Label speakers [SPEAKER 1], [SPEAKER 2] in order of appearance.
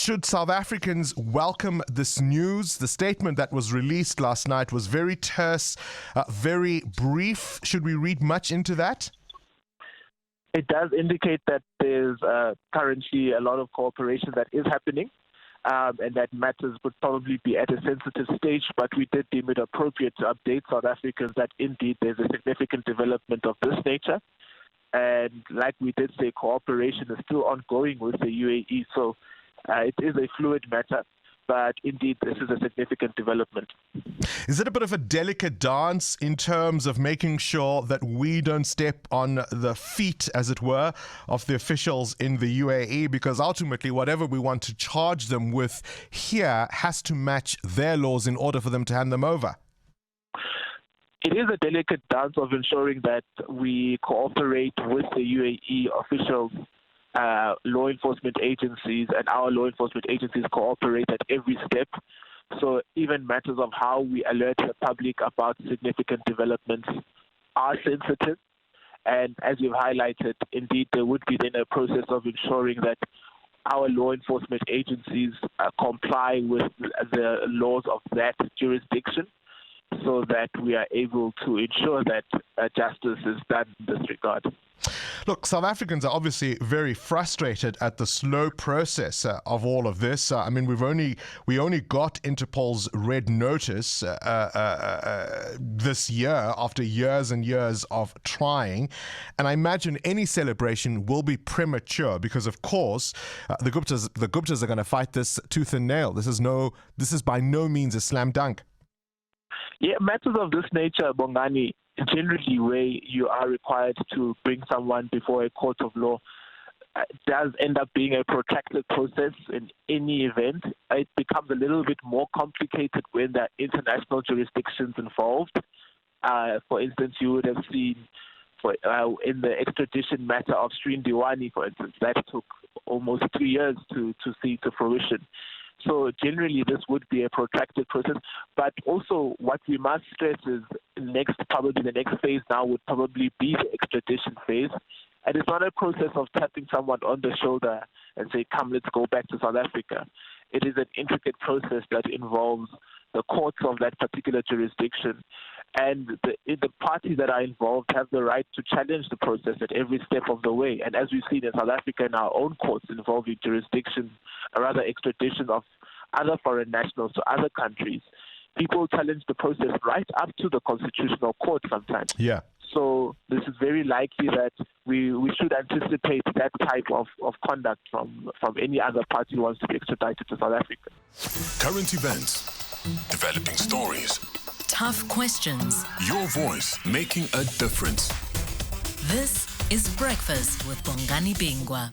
[SPEAKER 1] Should South Africans welcome this news? The statement that was released last night was very terse, very brief. Should we read much into that?
[SPEAKER 2] It does indicate that there's currently a lot of cooperation that is happening, and that matters would probably be at a sensitive stage, but we did deem it appropriate to update South Africans that indeed there's a significant development of this nature. And like we did say, cooperation is still ongoing with the UAE, so it is a fluid matter. But indeed, this is a significant development.
[SPEAKER 1] Is it a bit of a delicate dance in terms of making sure that we don't step on the feet, as it were, of the officials in the UAE? Because ultimately, whatever we want to charge them with here has to match their laws in order for them to hand them over.
[SPEAKER 2] It is a delicate dance of ensuring that we cooperate with the UAE officials, law enforcement agencies, and our law enforcement agencies cooperate at every step. So even matters of how we alert the public about significant developments are sensitive. And as you've highlighted, indeed, there would be then a process of ensuring that our law enforcement agencies comply with the laws of that jurisdiction, so that we are able to ensure that justice is done in this regard.
[SPEAKER 1] Look, South Africans are obviously very frustrated at the slow process of all of this. I mean, we only got Interpol's red notice this year after years and years of trying, and I imagine any celebration will be premature because, of course, the Guptas are going to fight this tooth and nail. This is by no means a slam dunk.
[SPEAKER 2] Yeah, matters of this nature, Bongani, generally where you are required to bring someone before a court of law, does end up being a protracted process in any event. It becomes a little bit more complicated when there are international jurisdictions involved. For instance, you would have seen in the extradition matter of Srin Diwani, for instance, that took almost 2 years to see to fruition. So generally, this would be a protracted process. But also, what we must stress is probably the next phase now would probably be the extradition phase. And it's not a process of tapping someone on the shoulder and say, come, let's go back to South Africa. It is an intricate process that involves the courts of that particular jurisdiction. And the parties that are involved have the right to challenge the process at every step of the way. And as we've seen in South Africa in our own courts involving extradition of other foreign nationals to other countries, people challenge the process right up to the Constitutional Court sometimes.
[SPEAKER 1] Yeah.
[SPEAKER 2] So this is very likely that we should anticipate that type of conduct from any other party who wants to be extradited to South Africa.
[SPEAKER 3] Current events, developing stories,
[SPEAKER 4] tough questions.
[SPEAKER 3] Your voice making a difference.
[SPEAKER 4] This is Breakfast with Bongani Bingwa.